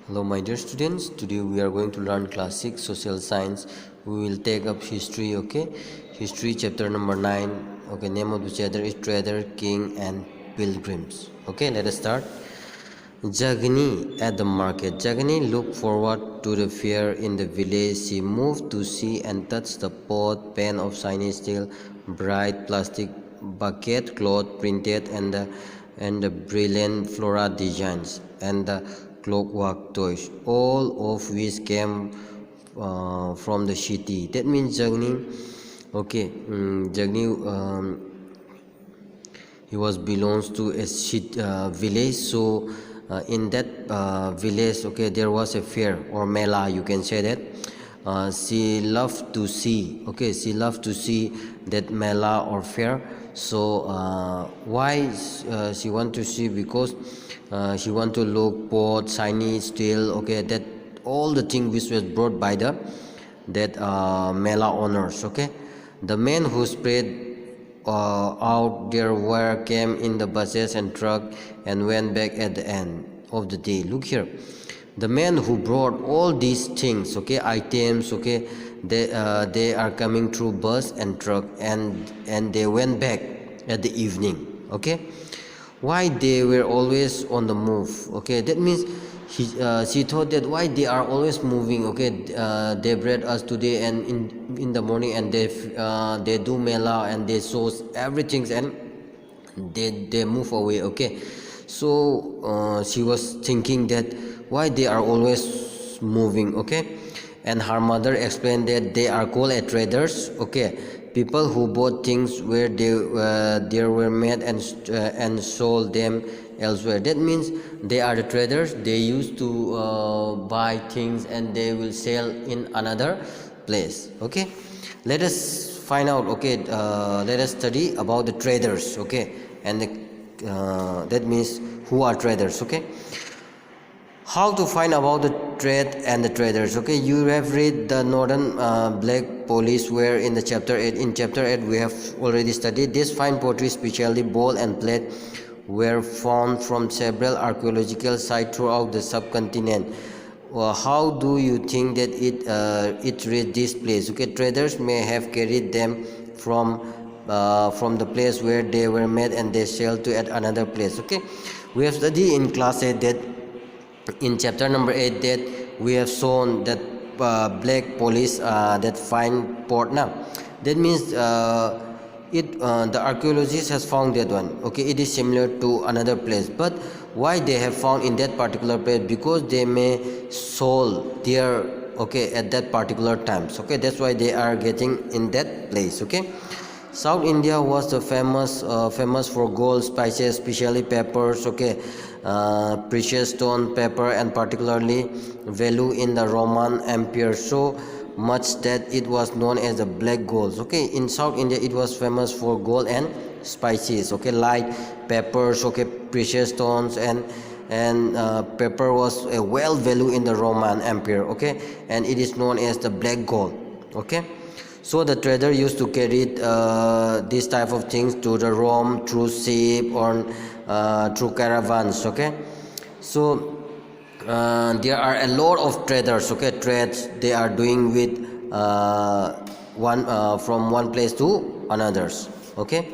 Hello my dear students, today we are going to learn class 6 social science. We will take up history, okay? History chapter number 9. Okay, name of the chapter is Trader, King and Pilgrims. Okay, let us start. Jagni at the market. Jagni looked forward to the fair in the village. She moved to see and touch the pot, pan of shiny steel, bright plastic bucket, cloth printed and the brilliant flora designs and the clockwork toys, all of which came from the city. That means Jagni, okay, Jagni. He was belongs to a village, so in that village, okay, there was a fair or mela, you can say that. She loved to see, okay, she loved to see that mela or fair. So why she want to see? Because she want to look pot, shiny steel, okay, that all the thing which was brought by the that mela owners, okay. The men who spread out their wire came in the buses and truck and went back at the end of the day. Look here, the men who brought all these things, okay, items, okay, they are coming through bus and truck and they went back at the evening, okay. Why they were always on the move, okay, that means she thought that why they are always moving, okay. They bred us today and in the morning and they do mela and they shows everything and they move away, okay. So she was thinking that why they are always moving, okay. And her mother explained that they are called traders, okay, people who bought things where they were made and sold them elsewhere. That means they are the traders. They used to buy things and they will sell in another place, okay. Let us find out, okay. Let us study about the traders, okay, and that means who are traders, okay. How to find about the trade and the traders, okay. You have read the northern black police where in the chapter 8. In chapter 8 we have already studied this fine pottery, especially bowl and plate, were found from several archaeological sites throughout the subcontinent. How do you think that it reached this place, okay. Traders may have carried them from the place where they were made and they sell to at another place, okay. We have studied in class 8 that in chapter number 8 that we have shown that black police that find port now. That means the archaeologist has found that one, okay. It is similar to another place, but why they have found in that particular place? Because they may sold there, okay, at that particular times, okay. That's why they are getting in that place, okay. South India was the famous for gold, spices, especially peppers, okay, precious stone, pepper, and particularly value in the Roman Empire, so much that it was known as the black gold, okay. In South India it was famous for gold and spices, okay, like peppers, okay, precious stones, and pepper was a well value in the Roman Empire, okay, and it is known as the black gold, okay. So the trader used to carry this type of things to the Rome through ship or through caravans, okay. So there are a lot of traders, okay, trades they are doing with one from one place to another's, okay.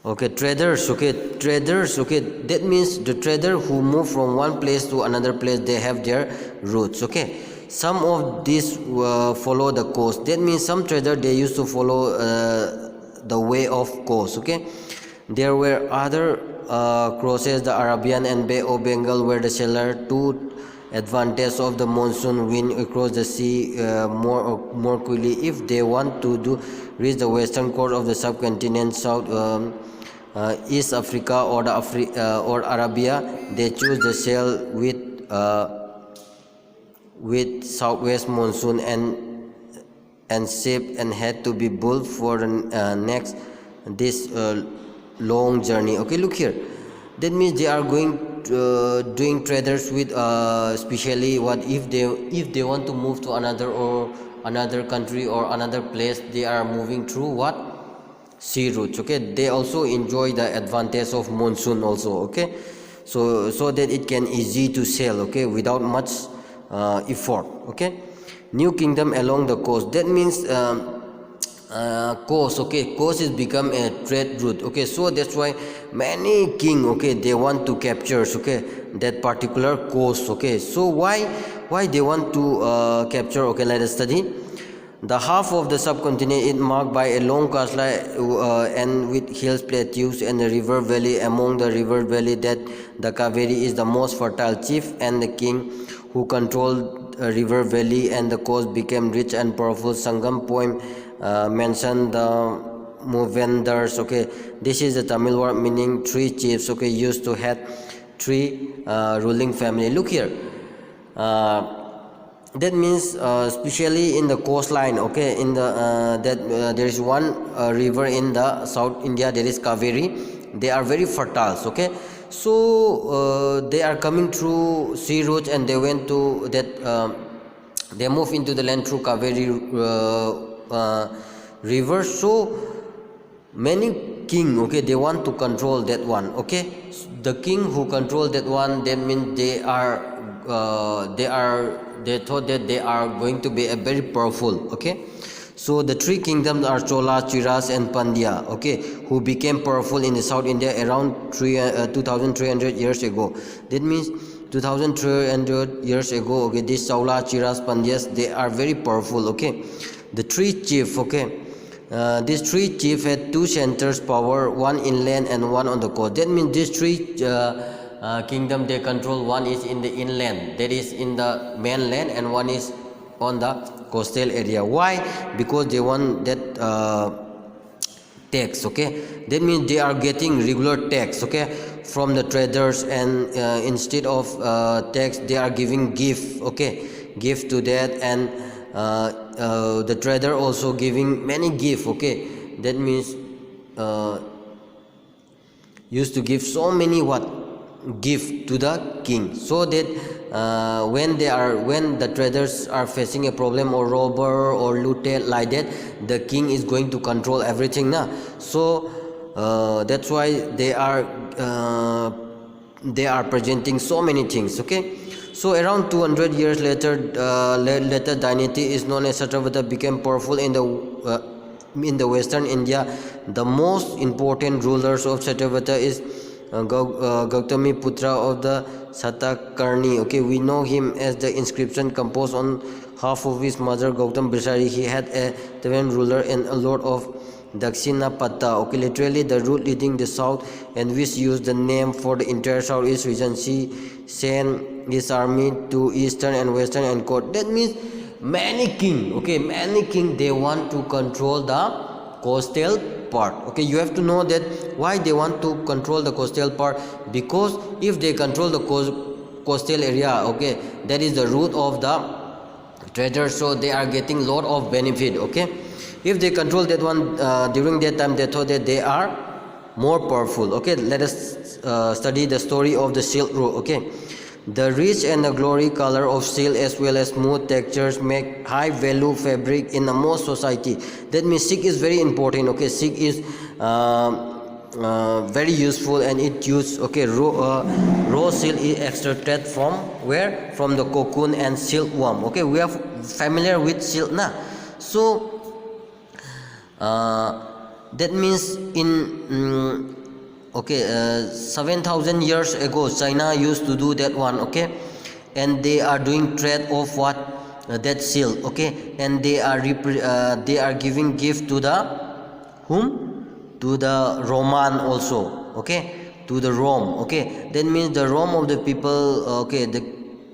Okay, traders, okay, that means the trader who move from one place to another place, they have their routes, okay. Some of these follow the coast. That means some trader they used to follow the way of coast, okay. There were other crosses, the Arabian and Bay of Bengal, where the sailor took advantage of the monsoon wind across the sea more quickly if they want to reach the western coast of the subcontinent, South East Africa or or Arabia. They choose the sail with southwest monsoon and ship and had to be built for the next this long journey, okay. Look here, that means they are going doing traders with especially what if they want to move to another country or another place, they are moving through what sea routes, okay. They also enjoy the advantage of monsoon also, okay. so that it can easy to sail, okay, without much effort. Okay, new kingdom along the coast, that means coast, okay, coast is become a trade route. Okay, so that's why many king, okay, they want to capture, okay, that particular coast. Okay, so why they want to capture? Okay, let us study. The half of the subcontinent is marked by a long coastline and with hills, plateaus, and a river valley. Among the river valley, that the Kaveri is the most fertile. Chief and the king who controlled a river valley and the coast became rich and powerful. Sangam poem mentioned the Movendars. Okay, this is the Tamil word meaning three chiefs. Okay, used to have three ruling family. Look here. That means especially in the coastline, okay, in the there is one river in the South India, there is Kaveri. They are very fertile. Okay, so they are coming through sea routes and they went to that they move into the land through Kaveri river. So many king, okay, they want to control that one. Okay, the king who control that one, they mean they thought that they are going to be a very powerful. Okay, so the three kingdoms are Chola, Chiras, and Pandya. Okay, who became powerful in the South India around 2300 years ago. That means 2300 years ago. Okay, these Chola, Chiras, Pandyas, they are very powerful. Okay, the three chief. Okay, these three chief had two centers power, one inland and one on the coast. That means these three kingdom they control. One is in the inland, that is in the mainland, and one is on the coastal area. Why? Because they want that tax. Okay, that means they are getting regular tax, okay, from the traders, and instead of tax they are giving gift. Okay, gift to that, and the trader also giving many gift. Okay, that means used to give so many gift to the king, so that when the traders are facing a problem or robber or looted like that, the king is going to control everything now. So that's why they are presenting so many things. Okay, so around 200 years later, dynasty is known as Chhatravata became powerful in the western India. The most important rulers of Chhatravata is Gautami Putra of the Satakarni. Okay, we know him as the inscription composed on half of his mother Gautam Brisari. He had a seven ruler and a lord of Dakshinapata. Okay, literally the route leading the south, and which used the name for the entire southeast region. She sent his army to eastern and western and court. That means many king. Okay, many king they want to control the coastal part. Okay, you have to know that why they want to control the coastal part, because if they control the coastal area, okay, that is the route of the traders, so they are getting lot of benefit. Okay, if they control that one during that time, they thought that they are more powerful. Okay, let us study the story of the silk route. Okay, the rich and the glory color of silk as well as smooth textures make high value fabric in the most society. That means silk is very important. Okay, silk is very useful, and it used, okay, raw silk is extracted from where? From the cocoon and silkworm. Okay, we are familiar with silk now. So that means in 7,000 years ago China used to do that one. Okay, and they are doing trade of what? That silk. Okay, and they are giving gift to the whom? To the Roman also. Okay, to the Rome. Okay, that means the Rome of the people, okay, the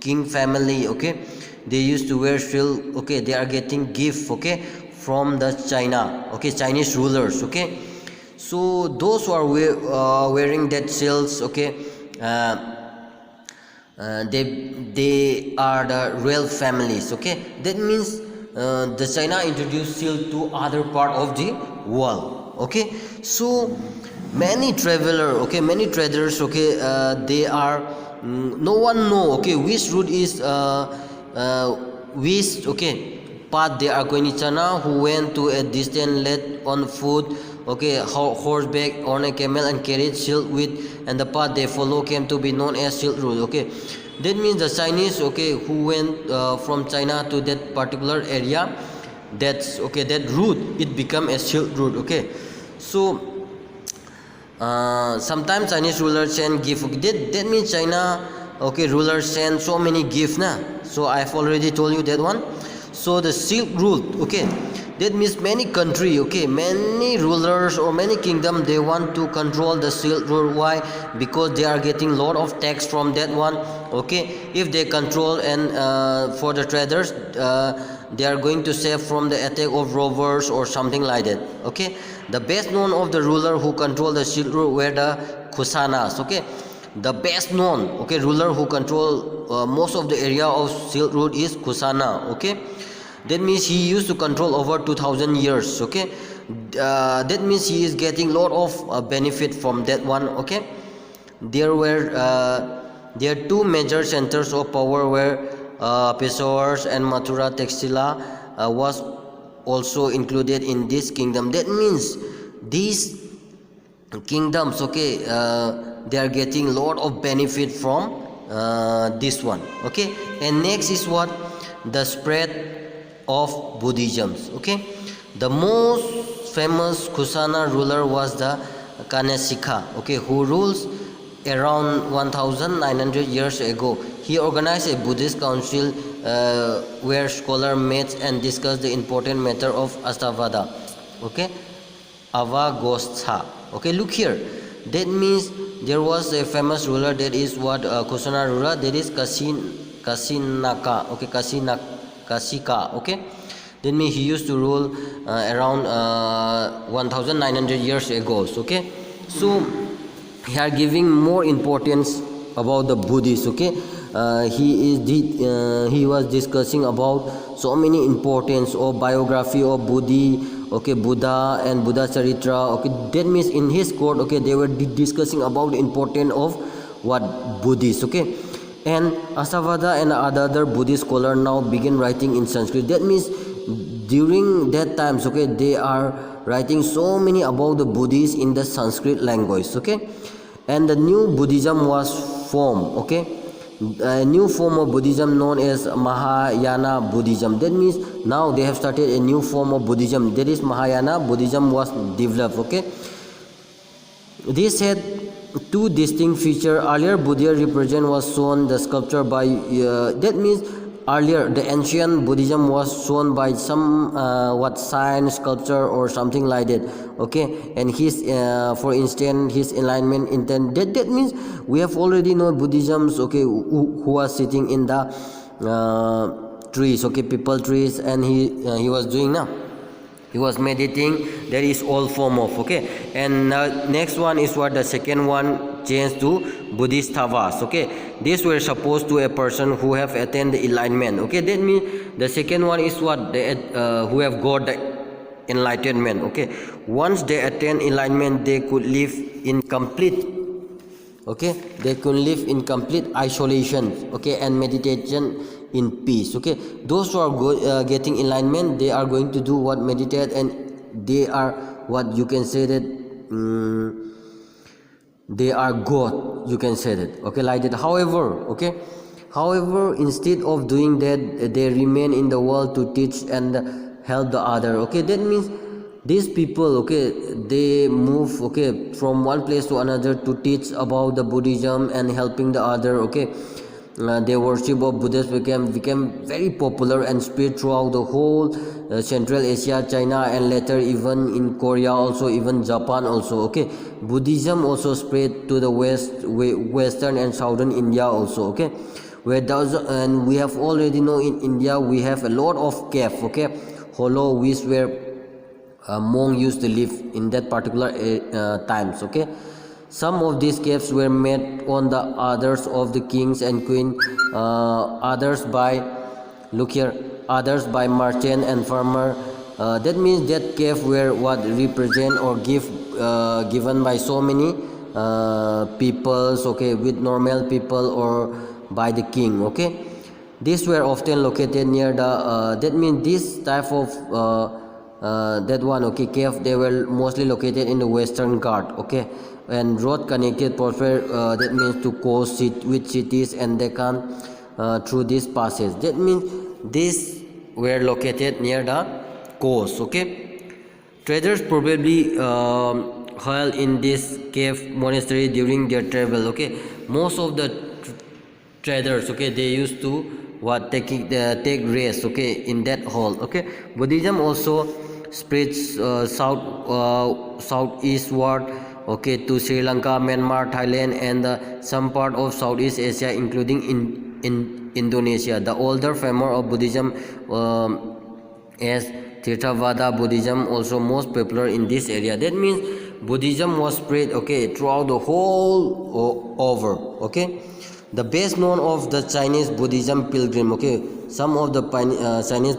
king family. Okay, they used to wear silk. Okay, they are getting gift, okay, from the China. Okay, Chinese rulers. Okay, so those who are wearing that silks, okay, they are the real families. Okay, that means the China introduced silk to other part of the world. Okay, so many many traders, okay, they are no one know, okay, which route is which, okay, path they are going. In China who went to a distant land on foot okay, horseback on a camel and carried shield with, and the path they follow came to be known as Silk Road. Okay, that means the Chinese, okay, who went from China to that particular area, that's okay, that route it become a Silk Road. Okay, so sometimes Chinese rulers send gift. Okay, that means China, okay, rulers send so many gifts na. So I've already told you that one. So the Silk Route, okay, that means many country, okay, many rulers or many kingdom, they want to control the Silk Road. Why? Because they are getting lot of tax from that one. Okay, if they control, and for the traders, they are going to save from the attack of robbers or something like that. Okay, the best known of the ruler who control the Silk Road were the Kusanas. Okay, the best known, okay, ruler who control most of the area of Silk Road is Kusana. Okay, that means he used to control over 2000 years. Okay, that means he is getting lot of benefit from that one. Okay, there are two major centers of power where Peshawar and Mathura Textila was also included in this kingdom. That means these kingdoms, okay, they are getting lot of benefit from this one. Okay, and next is what? The spread of Buddhism. Okay, the most famous Kusana ruler was the Kaneshika, okay, who rules around 1900 years ago. He organized a Buddhist council where scholars met and discussed the important matter of Astavada. Okay, Avagostha. Okay, look here. That means there was a famous ruler, that is what Kusana ruler, that is Kasinaka. Okay, Kasika. Okay, that means he used to rule around 1900 years ago. Okay, so he are giving more importance about the Buddhists. Okay, he was discussing about so many importance of biography of okay, Buddha and Buddha Charitra. Okay, that means in his court, okay, they were discussing about the importance of what? Buddhists. Okay, and Asavada and other Buddhist scholars now begin writing in Sanskrit. That means during that times, okay, they are writing so many about the Buddhists in the Sanskrit language. Okay, and the new Buddhism was formed. Okay, a new form of Buddhism known as Mahayana Buddhism. That means now they have started a new form of Buddhism, that is Mahayana Buddhism was developed. Okay, this had two distinct features. Earlier Buddha represent was shown the sculpture by that means earlier the ancient Buddhism was shown by some what sign, sculpture or something like that. Okay, and his for instance his alignment intent, that means we have already known Buddhisms, okay, who are sitting in the trees, okay, people trees, and he was doing now, he was meditating. That is all form of. Okay, and next one is what? The second one changed to Buddhist Thavas. Okay, these were supposed to a person who have attained the enlightenment. Okay, that means the second one is what? Who have got the enlightenment. Okay, once they attain enlightenment, they could live in complete, okay, they could live in complete isolation, okay, and meditation in peace. Okay, those who are getting enlightenment, they are going to do what? Meditate, and they are what you can say that they are God, you can say that. Okay, like that. However, instead of doing that, they remain in the world to teach and help the other. Okay, that means these people, okay, they move, okay, from one place to another to teach about the Buddhism and helping the other. Okay, their worship of Buddhists became very popular and spread throughout the whole Central Asia, China, and later even in Korea, also even Japan also. Okay, Buddhism also spread to the western and southern India also. Okay, and we have already know in India we have a lot of cave, okay, hollow, which where monk used to live in that particular times. Okay, some of these caves were made on the others of the kings and queen, others by, look here, others by merchant and farmer. That means that cave were what? Represent or given by so many peoples, okay, with normal people or by the king. Okay, these were often located near the that means this type of that one, okay, cave, they were mostly located in the Western Ghat, okay, and road connected prosper, that means to coast with cities, and they come through this passage. That means these were located near the coast, okay. Traders probably held in this cave monastery during their travel, okay. Most of the traders, okay, they used to what take rest, okay, in that hall, okay. Buddhism also spreads southeastward, okay, to Sri Lanka, Myanmar, Thailand, and some part of Southeast Asia, including in Indonesia. The older framework of Buddhism as Theravada Buddhism also most popular in this area. That means Buddhism was spread, okay, throughout the whole over, okay. The best known of the Chinese Buddhism pilgrim, okay, some of the Chinese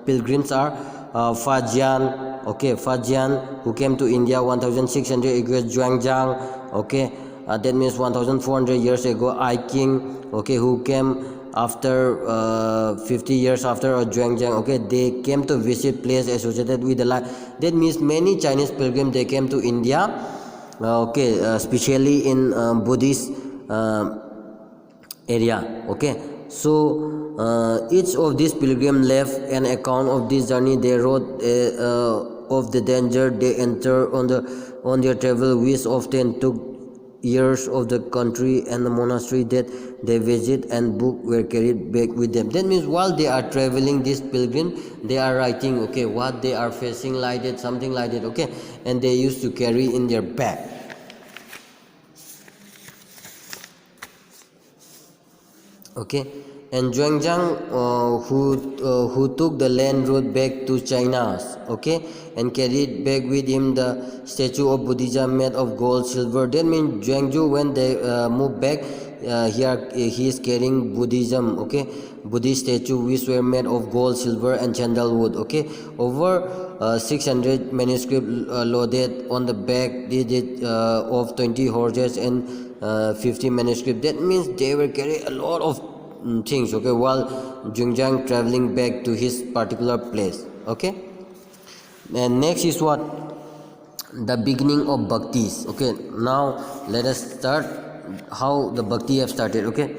pilgrims are Fajian, okay, Fajian, who came to India 1600 ago, Zhuangzhang, okay, that means 1400 years ago, I King, okay, who came after 50 years after Zhuangzhang, okay, they came to visit place associated with the life. That means many Chinese pilgrims, they came to India, okay, especially in Buddhist area, okay. So each of these pilgrims left an account of this journey. They wrote of the danger they entered on their travel, which often took years of the country and the monastery that they visit, and books were carried back with them. That means while they are traveling, these pilgrims, they are writing, okay, what they are facing like that, something like that, okay, and they used to carry in their bag. Okay, and Zhuangzhang, who took the land route back to China, okay, and carried back with him the statue of Buddhism made of gold, silver. That means Zhuangzhou, when they moved back, here he is carrying Buddhism, okay, Buddhist statue which were made of gold, silver, and sandalwood, okay. Over 600 manuscripts loaded on the back of 20 horses and 50 manuscripts. That means they were carrying a lot of things, okay, while Zhuangzhang traveling back to his particular place, okay. And next is what? The beginning of bhaktis, okay. Now let us start how the bhakti have started, okay.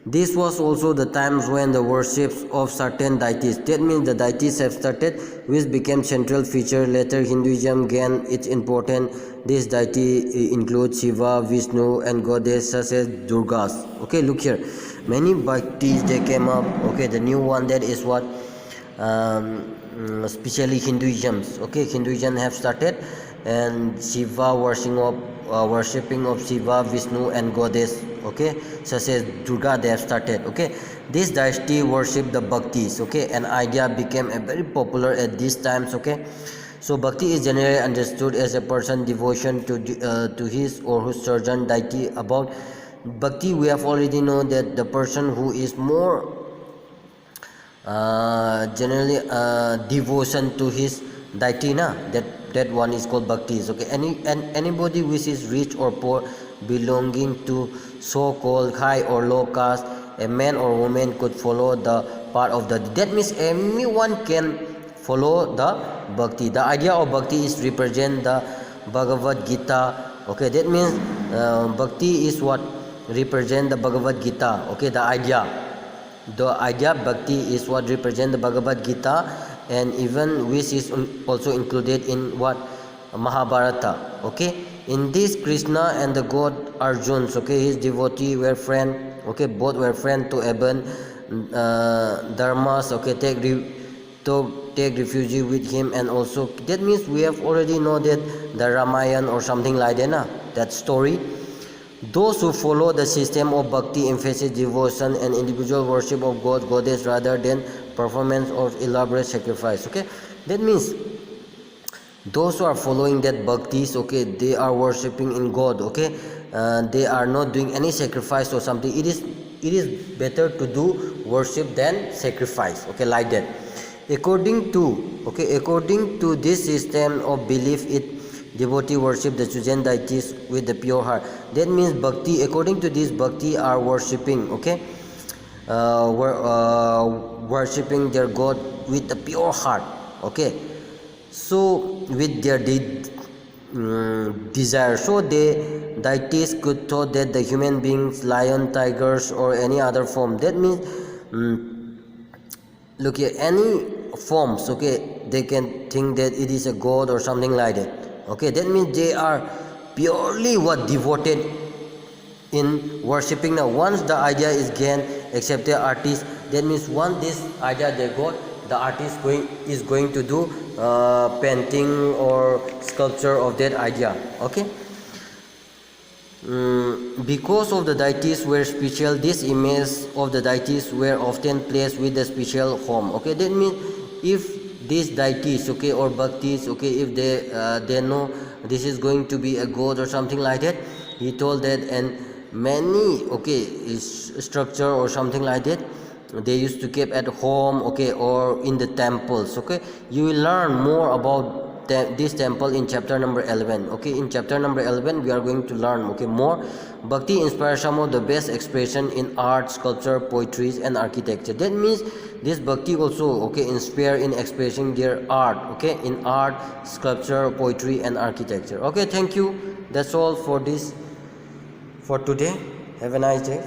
This was also the times when the worships of certain deities, that means the deities have started, which became central feature. Later Hinduism gained its importance. This deity includes Shiva, Vishnu, and goddess such as Durgas, okay. Look here, many bhaktis they came up, okay. The new one, that is what especially Hinduism, okay. Hinduism have started, and Shiva worshipping of Shiva, Vishnu, and goddess, okay, such as Durga, they have started, okay. This deity worship the bhaktis, okay. An idea became very popular at these times, okay. So bhakti is generally understood as a person's devotion to his or her chosen deity. About bhakti, we have already known that the person who is more generally devotion to his deity, that one is called bhakti, okay. Anybody which is rich or poor, belonging to so-called high or low caste, a man or woman could follow the part of the, that means anyone can follow the bhakti. The idea of bhakti is represent the Bhagavad Gita, okay. That means bhakti is what represent the Bhagavad Gita, okay. The idea bhakti is what represent the Bhagavad Gita, and even which is also included in what Mahabharata, okay. In this, Krishna and the god Arjun, okay, his devotee were friend, okay, both were friend to Aben Dharmas, okay, take refuge with him. And also that means we have already know that the Ramayana or something like that, that story. Those who follow the system of bhakti emphasize devotion and individual worship of god, goddess, rather than performance of elaborate sacrifice, okay. That means those who are following that bhaktis, okay, they are worshipping in God, okay. They are not doing any sacrifice or something. It is better to do worship than sacrifice, okay, like that. According to this system of belief, devotee worship the chosen deities with the pure heart. That means bhakti, according to this, bhakti are worshipping, okay, worshipping their God with the pure heart, Okay, so with their desire, so the deities could thought that the human beings, lion, tigers, or any other form, that means look here, any forms, okay, they can think that it is a god or something like that. Okay, that means they are purely what devoted in worshipping. Now once the idea is gained, except the artist, that means once this idea they got, the artist is going to do painting or sculpture of that idea. Okay, because of the deities were special, this image of the deities were often placed with the special home. Okay, that means if these deities, okay, or bhaktis, okay, if they know this is going to be a god or something like that, he told that, and many, okay, structure or something like that they used to keep at home, okay, or in the temples. Okay, you will learn more about this temple in chapter number 11. Okay, in chapter number 11 we are going to learn, okay, more. Bhakti inspires some of the best expression in art, sculpture, poetry, and architecture. That means this bhakti also, okay, inspire in expressing their art, okay, in art, sculpture, poetry, and architecture. Okay, thank you. That's all for this for today. Have a nice day.